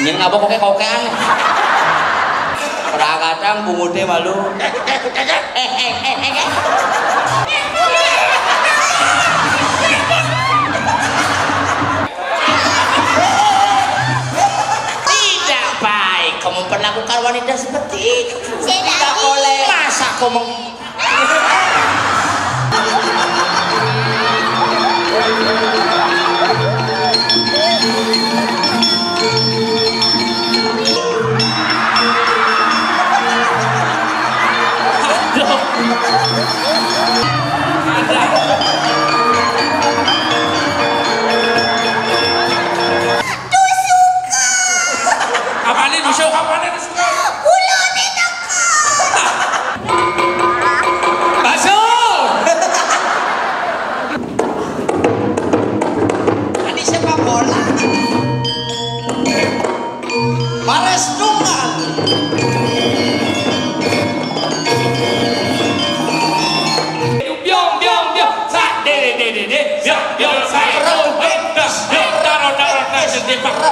Yang ngapa koke-kokean. Ora kadang pungude malu. Tidak baik kamu memperlakukan wanita seperti itu. Tidak boleh. Masa kamu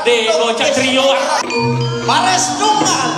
de bocah trio Mares Dungan.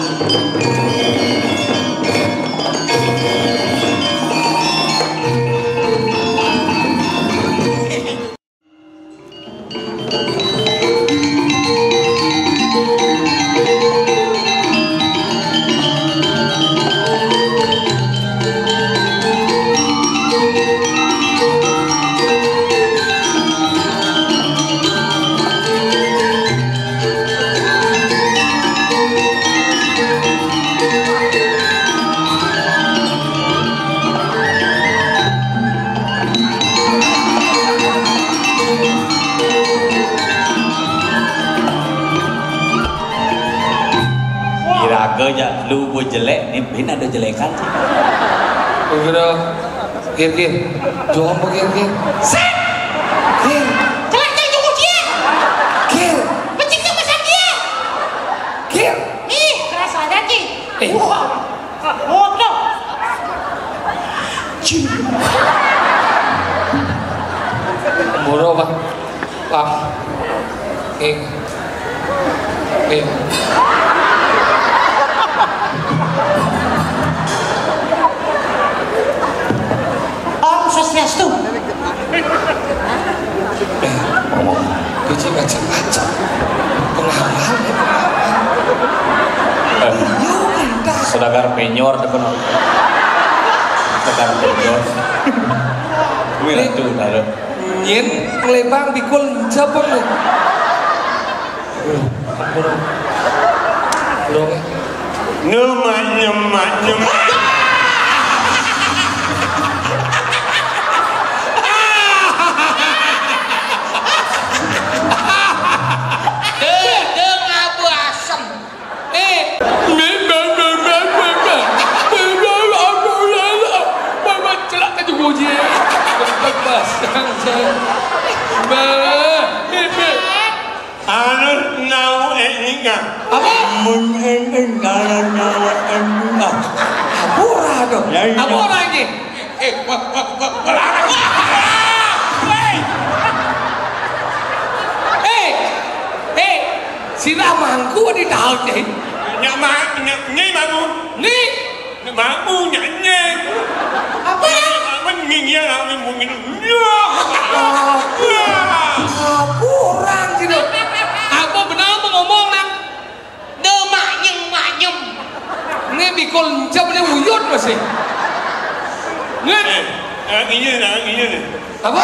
Ya lu gue jelek nih, ini ada jelekan sih. Udah, kir, jual apa kir? Set, Kir, celaknya juga dia. Kir, Pencipta besar dia. Kir. Ih, kerasa ada sih. Wah, ngobrol. Murah pak, Kir. Om Swastiastu. Kecil baca-baca pengalaman Saudagar penyor depan. Saudagar penyor. Wih itu ada. Nyen ngelebang bikul siapa nih? Belum. Nyemak. Apa? Apura dong. Apura ini. Si Ramangku di daun deh. Nyai baru. Nih. Baru nyanyi. Apa? Mengingat aku mungkin. Kurang gitu. Apa benar mau ngomong nak? Manyem. Ini bikul jam ini wujud masih. Nih. Ini. Apa?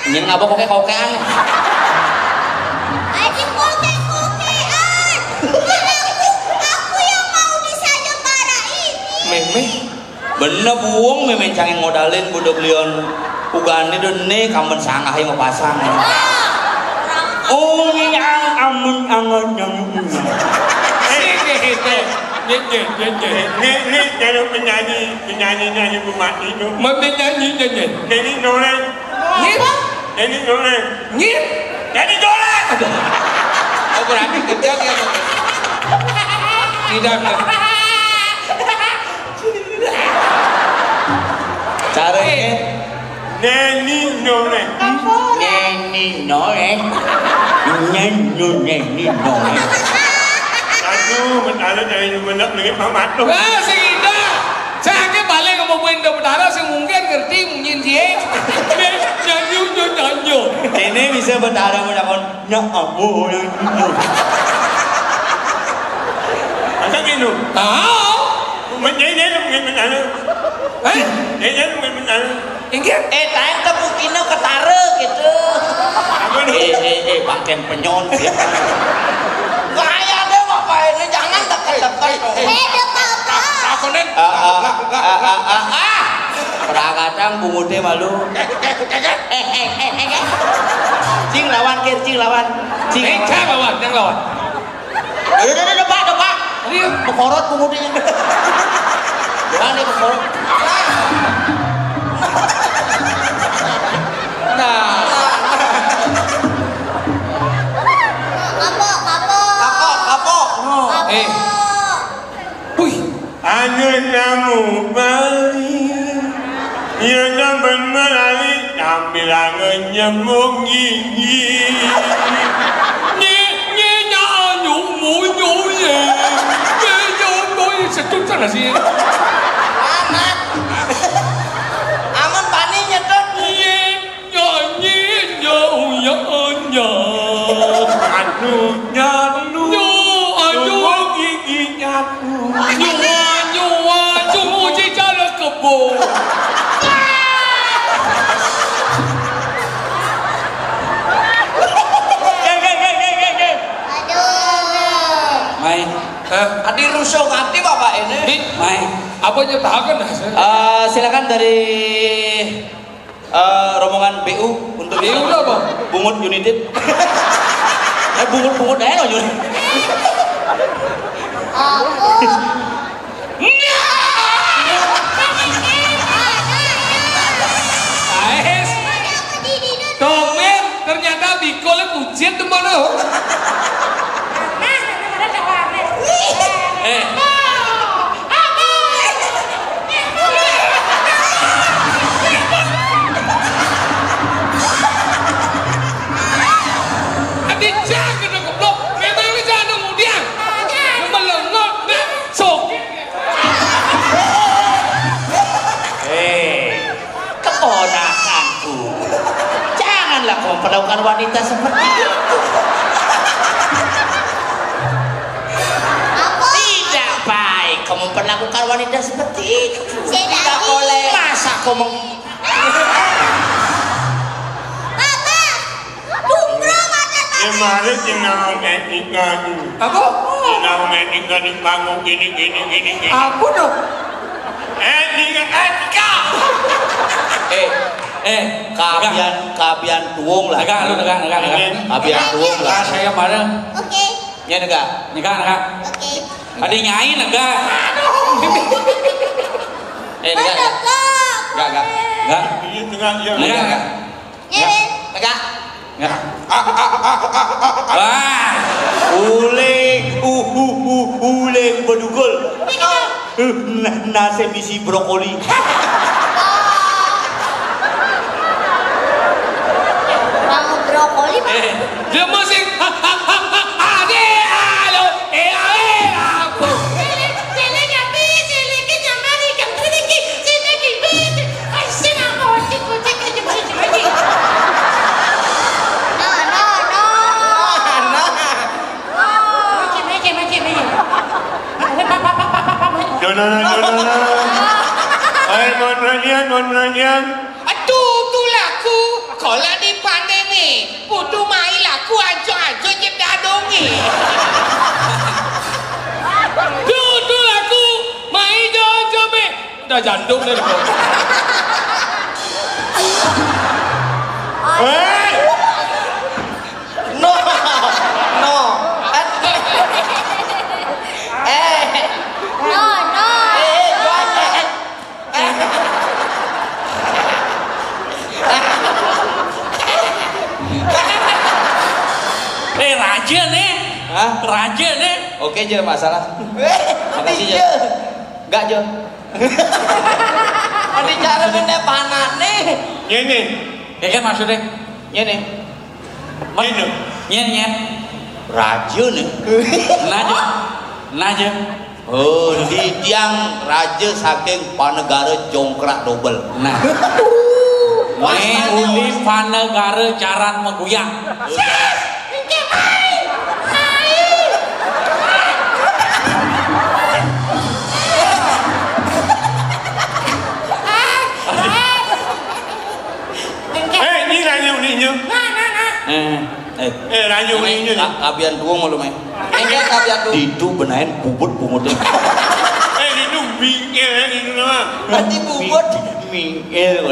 Yang ngapa koke-kokean. Adik koke-kokean. Aku yang mau bisa para ini. Meme. Bener buang memang canggih modalin budak lion ugani dene kamen sanggah yang pasang. Oh yang amun angan yang Ini kalau penyanyi rumah itu. Menyanyi. Jadi noleng. Nyit. Jadi noleng. Oh berarti kerja dia. Tidak. caranya Neni noleng. nyanyi noleng Nyenyenyenino. Aduh, mentara dari menak dengan mamat tu. Sing indah. Jangan balik ngomong benda berdarah sing mungkin ngerti munyin dia. Nyanyo. Ini bisa berdarah menakon nyamu. Asal kinu. Tahu. Menyanyi dengan mentara. Nyanyi dengan mentara. Ingat. Tayang tepukino ketara gitu. Apa tu? Pakai penyon. Gaya deh bapak ini jangan tekan-tekan. Bapak. Takonen. Prakacang bungute malu. Cing lawan kir, cing lawan. Cing lawan, yang lawan. Udah, Pak. Ini Bekorot bungutenya. Jangan nih bekorot. Nah. Kapok. Wih. Anu namu balik. Ia dapat melalui tampilan nyemuk gigi. Setuju sih. Aman pani nyetot. Aduh, gigi nyatu. Semua jalan kebun. Mai. Adi rusuh hati bapak ini. Mai. Apa nyetakan? Silakan dari rombongan BU untuk BU apa? Bungut United. Bungut aja loh. Tomen ternyata Bikol ujian tuh mana? Adik jaga dong goblok. Memang ini jangan kemudian. Melengok besok. Keponakanku. Janganlah kau memperlakukan wanita seperti itu. Tidak baik kau memperlakukan wanita seperti itu. Tidak boleh. Masa kau Kemarin tinggal etika tu. Apa? Tinggal etika di panggung gini. Apa dong? Etika. Kabian tuung lah. Negak. Kabian tuung lah. Saya marah. Oke. Ya negak. Oke. Ada nyai negak. Negak. Negak. Ini tengah dia. Negak. Negak. Wah. Uleng bedugul. Nasi misi brokoli. Kamu brokoli Pak? Dia masih No. Hai monranian. aduh tu laku. Kalau di pandai ni, putu mai laku ajo je dadong ni. Tu laku, mai jo be. Dah jantung dah kau. Hei. No. Raja ni. Raja ni. Oke je masalah. Makasih je. Enggak je. Ada cara kena panas nih. Ini. Ya kan maksudnya? Ini. Ini. Nyet. Raja nih. Naja. Oh, di tiang raja saking panegara jongkrak double. Nah. Uli panegara jaran meguyang. Ini rayu ninyo. Rayu ninyo. Kabian dua malu meh. Enggak kabian tuh. Didu benain bubut bumutnya. Itu bingkil ini nama. Berarti bubut. Mingil.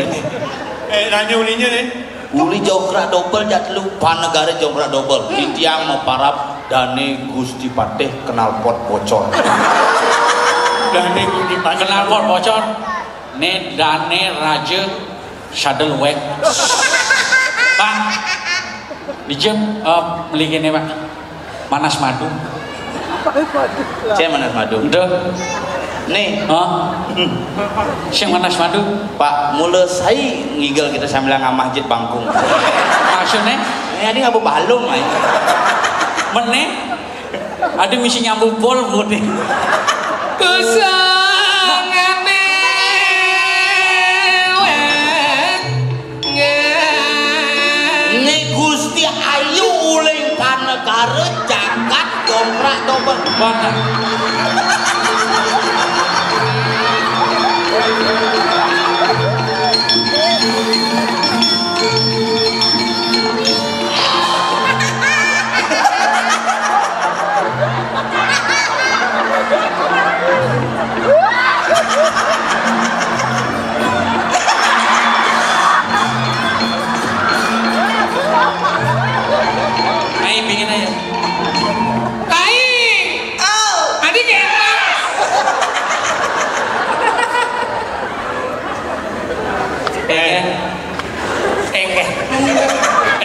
Rayu ninyo nih. Uli jongkrak double jatlu panegara jongkrak double. Di tiang meparap Dane Gusti Patih kenal pot bocor. Dane Gusti Patih Kenal pot bocor. Ne Dane Raja Sadelwek. Pak, dijem beli gini Pak. Manas madu. Saya manas madu. Udah. Nih, Siang manas madu. Pak, mula saya ngigel kita sambil ngamah masjid Bangkung. Maksudnya? Ini nggak balung ay. Meneh. Ada misi nyambung pol putih. Nih Gusti Ayu uling panegara jagat jongkrak double. Bangga. Ayo bikin aja. Adik enak.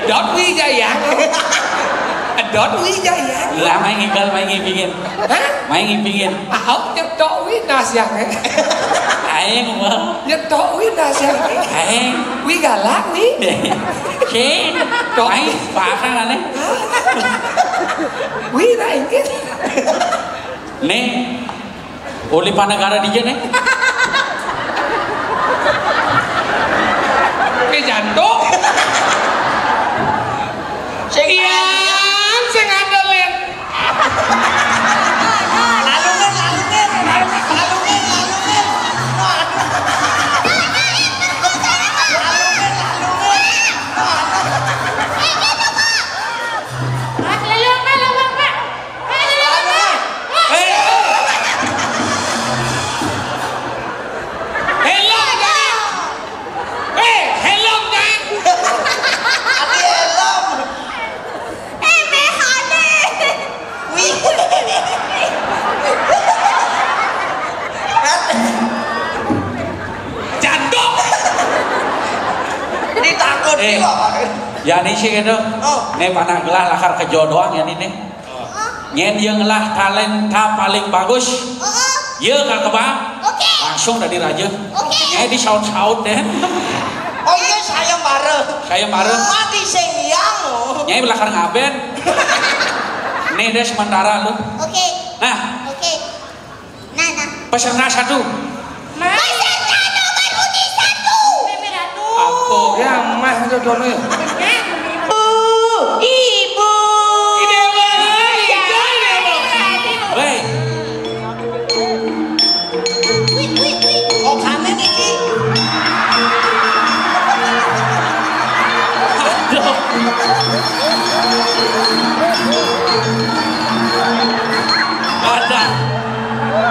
Edot Wijaya. Edot Wijaya. Lah main nginggal main ngipingin. Hah? Main ngipingin. Ahok nyetok wi nasyang. Aing mah. Nyetok wi nasyang. Aing. Wi galak wi. Cin. Main pasang aneh. Wi na ingkit. Nih. Uli panegara di nih. Ke jantung. Yang sing andelin. Ya nih sih gitu. Nih panah gelah lakar kejodohan ya nih. Nyen yang lah talenta paling bagus. Iya kak kebang. Langsung dari raja. Di saut-saut deh. Oh iya saya bareng. Saya bareng. Mati seyang. Nyai belakang ngaben. Nih deh sementara lu. Oke. Nah. Oke. Nah. Peserta satu. Peserta nomor uji 1. Memeratu. Apa ya mah jodohnya? Ibu. Woi. Oh kanan ini. Aduh. Ada.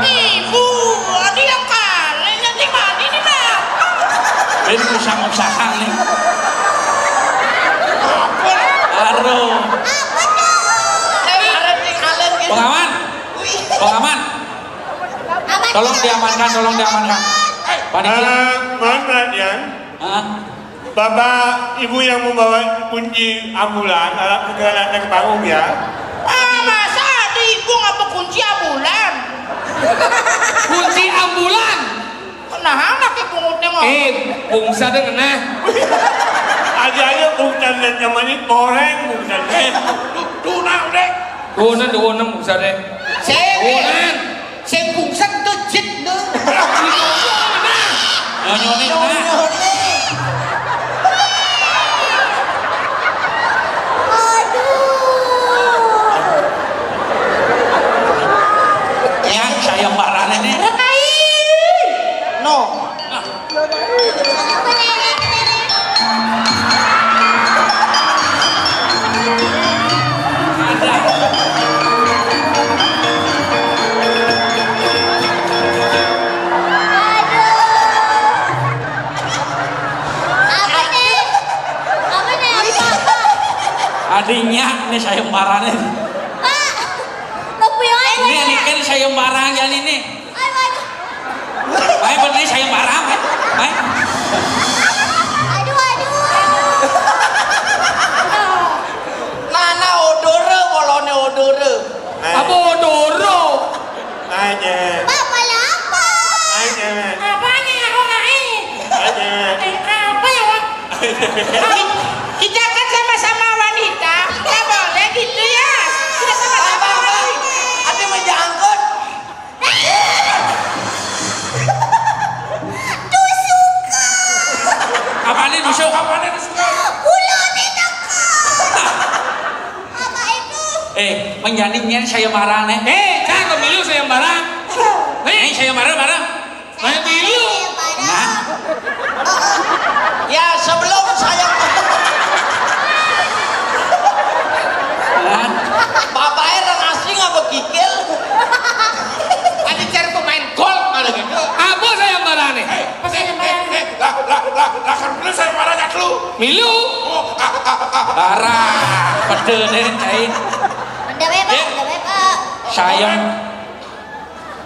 Ibu, ada yang kalian nanti mandi nih nak. Ini usah-usahan nih. Aduh. Pengaman. Pengaman. Tolong diamankan, tolong diamankan. Panitia. Mohon perhatian. Bapak Ibu yang membawa kunci ambulan alat perjalanan ke panggung ya. Masa ada ibu ngapa kunci ambulan? Kunci ambulan? Nah anak ibu ngutnya bungsa dengan nah. Aja bukan dan zaman ini goreng bukan. Duonan bisa deh. Duonan. Sing bungsan tuh jit tuh. Nyoni yang sayembara ini. No. Adiknya ini sayembara nih. Pak, lepuyan Ini kan sayembara yang ini. Baik bener sayembara, baik. Aduh. Nana odore wolone odore. Apa odoro? Aja. Pak, malah apa? Aja. Apanya yang aku naik? Aja. Apa ya, Pak? Kita kan sama-sama wanita. Nggak boleh gitu ya. Kita sama-sama wanita. Ada menjangkut. Apa nih nusuk? Bulane dekat. Apa itu? Menjadinya sayembara nih. Kan pemilu sayembara. Sayembara bareng. Pemilu. Nah, Ya sebelum saya nah. bapaknya orang asing apa kikil. Ada cari pemain gol ada gitu. Apa sayembara nih? Lah kan bener sayembara nya lu. Milu. Bara, pede nih cain. Udah bebas.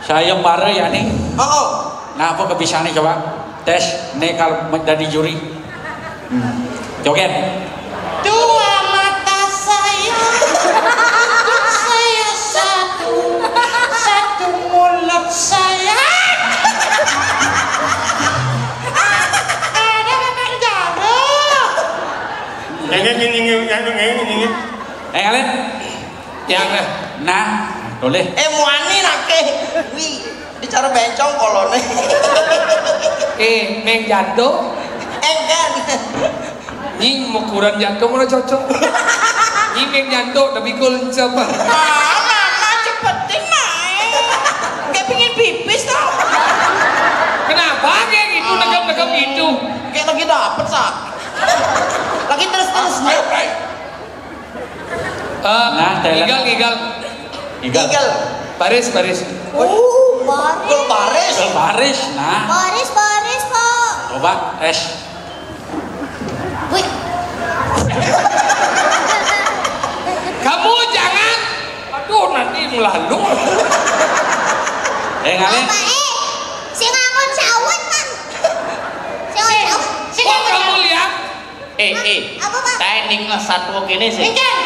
Sayembara ya nih. Oh. Nah, apa kebiasaan nih coba? Tes, nih kalau menjadi juri. Joget. Dua mata saya satu mulut saya. Ada memang jauh. Yang Kalian? Yang Nah, boleh. Muani nake. Wih, bicara bencong kolone. Meng jando. Enggan. Nying ukuran jando mana cocok. Nying meng jando tapi kul siapa? Mama cepetin naik. Kayak pingin pipis tau. Kenapa kayak gitu negam-negam itu? Kayak lagi dapet sak. Lagi terus-terusnya. Nah, Igal. Igel. Baris. Baris. Gol baris. Baris, nah. Baris, Pak. Coba tes. Wih. Kamu jangan. Aduh nanti melalu. Kalian? Si ngangon sawat, Pak. Si Kok kamu lihat? Apa, Pak? Taining satu gini sih. Ikan.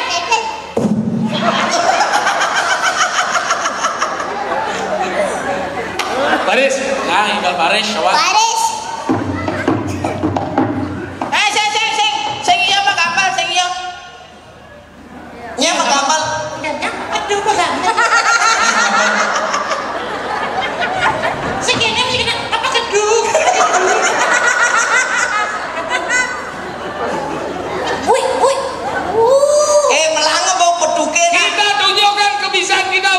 Baris. Nah, tinggal baris, coba. Baris. Sing iya mah kapal, sing iya. Nya mah kapal. Aduh, kok ganteng. Segini apa keduk? Wih. Melanga bau peduke. Kita tunjukkan kebisaan kita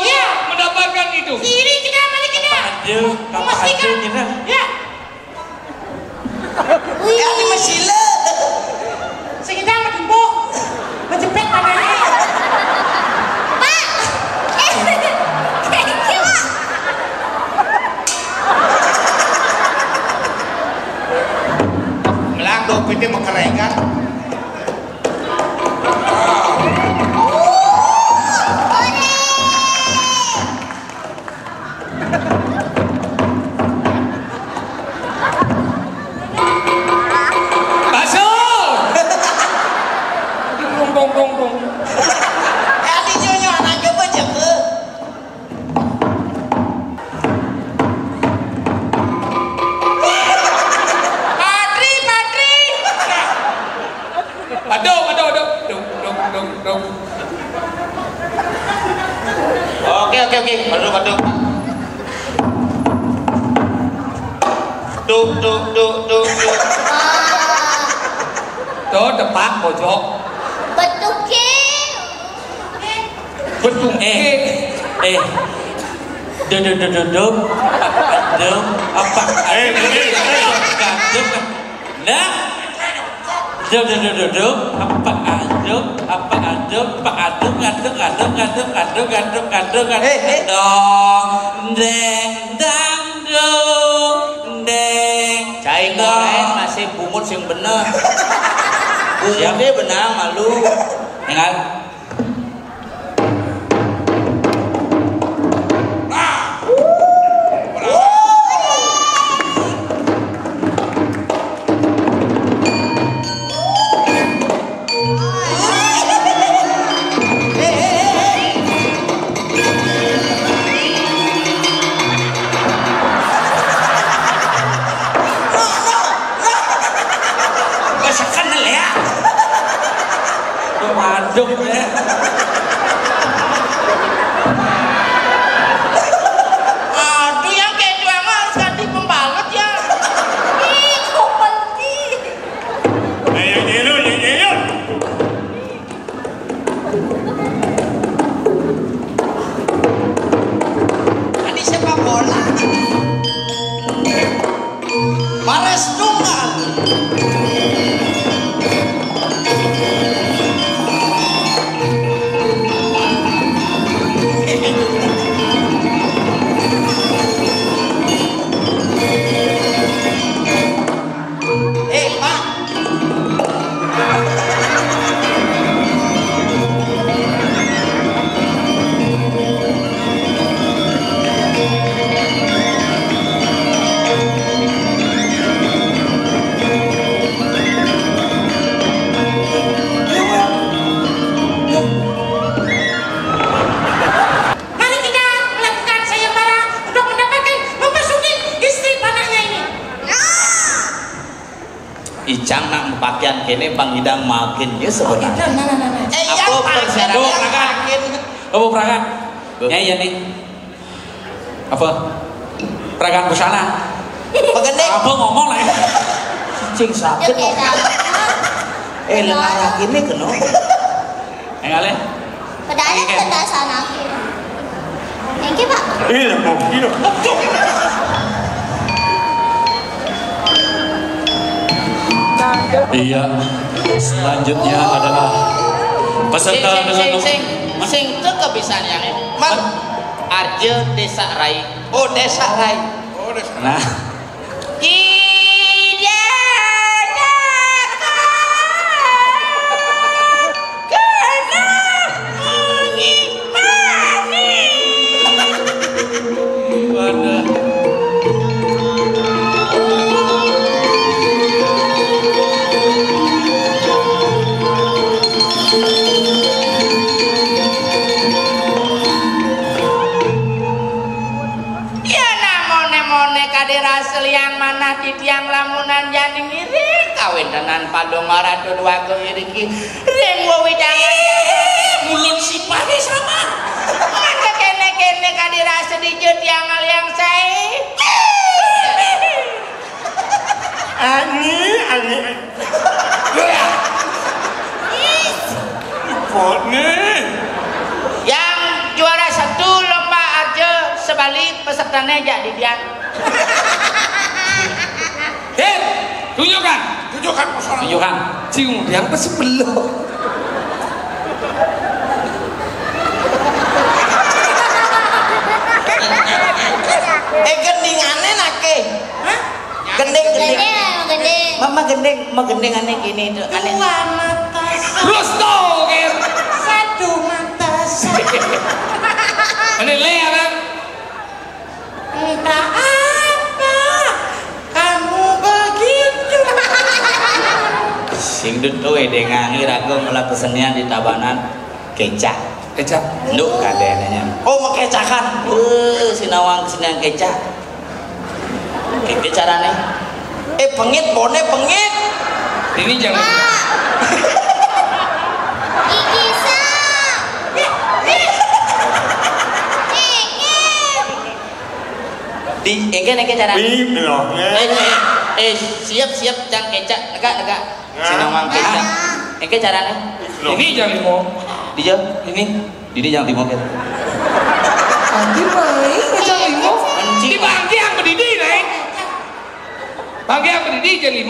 mendapatkan itu. Kiri kita. Aduh, apa aja kita? Ya. Ya ini masile. Sekitar ngedempuk. Menjepit tangannya. Pak. Thank you, Pak. Melang dompetnya mengkerengan. Dong. Adi nyonya anaknya banyak ke. Padri. Aduh. Oke. Baduk. Duk. Tuh depan pojok. Betuke. Betul. Duduk. Apa? Nah. Duduk. Apa aduk. Dong deng dangdung deng. Cai lain masih bumut sing bener. Bumutnya benar malu. Ingat. Maduk ya. Aduh, yang kayak itu emang harus ganti pembalut ya. Ih, kok penting. Yang nyelur. Tadi sepak bola. Mares Dungal. Mari kita melakukan sayembara untuk mendapatkan memasuki istri panahnya ini. Icang nak pakaian kene Bang Hidang makin ya sebenarnya. Nah. Yang Apa paling Apa peragaan? Ya nih. Apa? Peragaan busana. Pegendek. Apa ngomong lah ini? Cing sakit. Lengan ini kenapa? Ale. Pedanya sebelah sana. Thank you, Pak. Mau gila. Iya. Selanjutnya adalah peserta dengan Sing tuh kebiasaan yang ini. Arjo Desa Rai. Oh, Desa Rai. Nah, wadah. Ya namone kadirasel yang mana di tiang lamunan janing iring kawin tenan padongara dua ke iriki ring wewidangan Mulun si pagi sama. maka kene kadirasel di tiang yang saya Ani. Pot nih. yang juara satu lomba aja sebalik pesertanya jadi dia Tunjukkan. Cium yang sebelum. gendingannya nake gending mama gending aneh gini tuh aneh Dua mata Terus toger. satu mata satu. Ini Lea kan? Entah apa kamu begitu. Sing dut we dengangi rago mula kesenian di Tabanan kecak. Kecap. Nduk kadenanya. Oh makecakan. Sinawang kesenian kecak. Keke carane. Pengit bone pengit. Ini jangan. Gigi sa. Engke cara. Bim loh. Siap jang kecak negak. Sinamang kecak. Engke carane. Ini jam 5. Dijo ini jang 5 kan. Anjir main jam 5. Di bangke yang berdiri naik. Bangke yang berdiri jam 5.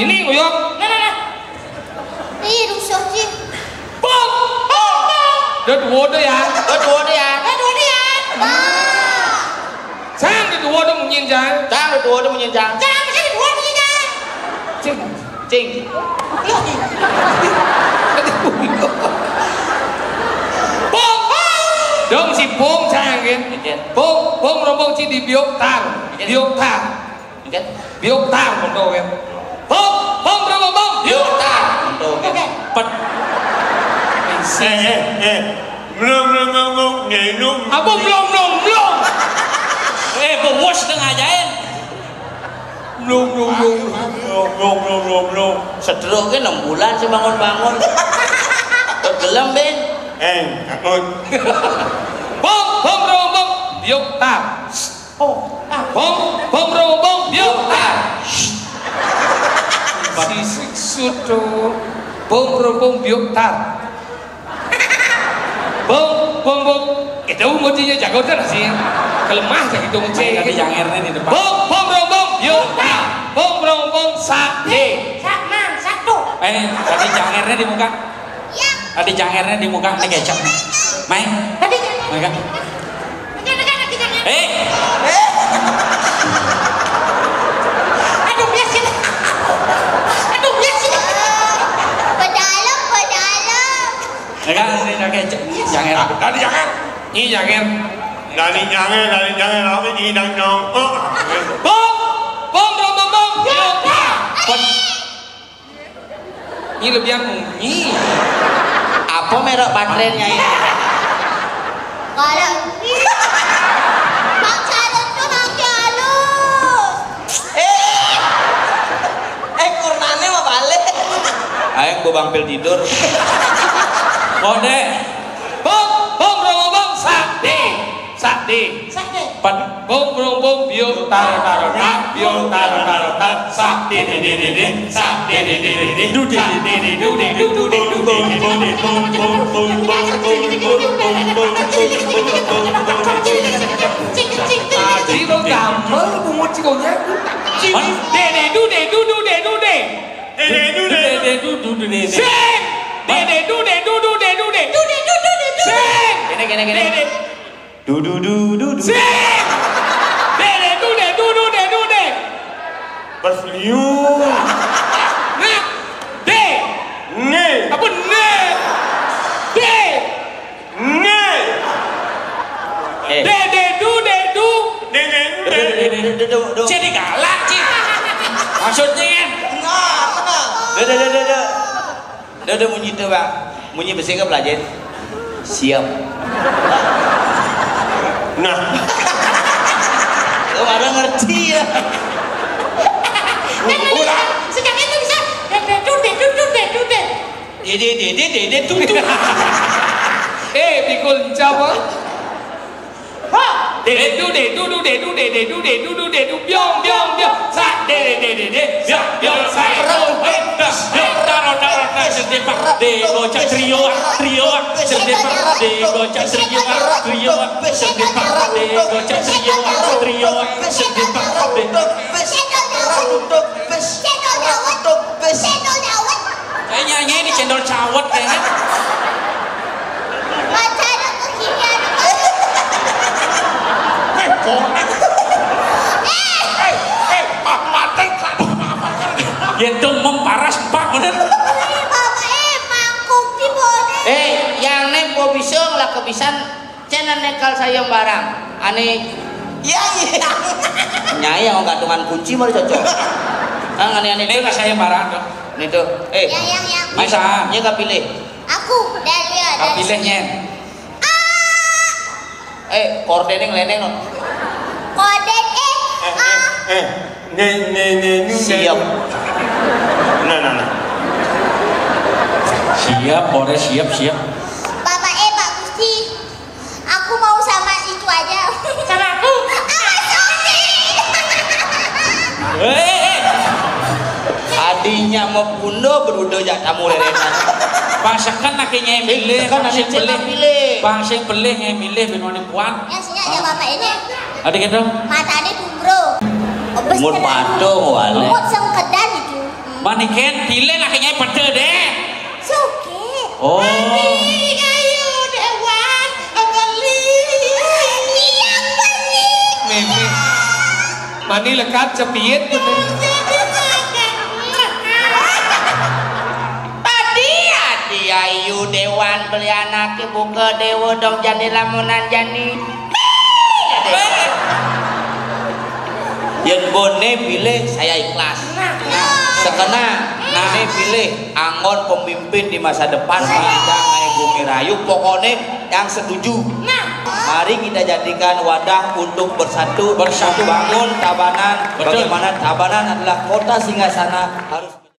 Ini nguyok. Ih, rusuh sih. Bom. Dua ya. Sang dua tu mungkin jangan. Jangan macam dua ni dah. Cing. Bom. Dong si bom sang kan. Bom rombong si di biok tang. Biok tang mondo kan. Bom rombong biok tang. Pet. Belum nyenum. Apa belum? Bos tengah jain. Belum. Sedruk ke 6 bulan sih bangun. Gelem Ben. Takut. Bom rombong biok tang. Bom rombong biok tang. Sisik sudo. Bom rombong biok tang. Bom. Kita umurnya jago kan sih. Kelemah kayak gitu muncul. Tadi jangernya di depan. Bom rombong biok tang. Bom rombong sate. Satu. Tadi jangernya di muka. Ya. Tadi jangernya di muka nih kecap. Main. Tadi Mereka. jangan. Aduh, biasa. Pedalam. Mereka ini kecap. Janger. Tadi jangan. Ini jangan. Dari jangan apa ini dan nyong. Bom rombong biok tang. Ini lebih yang bunyi. Apa merek baterainya ini? Kalau Bang Carut tuh makin halus. Kurnane mah balik. Ayo gua bampil tidur. Kode. Bom rombong sate. Bom rombong biok tang. Biok tang. Sate. Jadi lo gambar bungut cikonya. Gini. Du. Berfliu. Apa jadi galak cik. Maksudnya kan? Udah bunyi tuh Bang. Bunyi besi ke pelajar. Siap. Nah. Lo baru ngerti ya. Sejak itu bisa Dede tutu. Pikul siapa? Biong sak biong sak gocak trio Kayaknya ini cendol cawet kayaknya. Gitu memparas pak bener. Yang nempo bisa lah kebisan cina nekal sayang barang. Aneh. Nyai yang nggak dengan kunci mau cocok. Aneh Ini nggak saya barang dong. Nih tuh. yang Masa? Nya nggak pilih. aku dari Pilihnya. Kordeneng leneng. kode Siap. Nah. Siap, boleh siap. Bapak Pak Gusti, aku mau sama itu aja. Sama aku? Sama Susi. nya mau bunuh berudo jak tamu leresan. Bangsakan akhirnya milih, Kan ada cila pilih. bangsa yang pilih yang milih benwani puan. Ya sini ada bapak ini. Ada gitu? Mata ada tumbro. Umur patung wale. Umur sengkedan itu. Maniken pilih akhirnya pete deh. Suke. Oh. Ayo dewan, beli. Iya beli. Meme. Mani lekat cepiet gitu. Adi ayu dewan beli anaknya buka dewa dong jani lamunan jani. Yen bone pilih saya ikhlas. Sekena nane pilih angon pemimpin di masa depan bidang Bumi Rayu. Pokoknya yang setuju. Mari kita jadikan wadah untuk bersatu bangun Tabanan. Betul. Bagaimana Tabanan adalah kota singgasana harus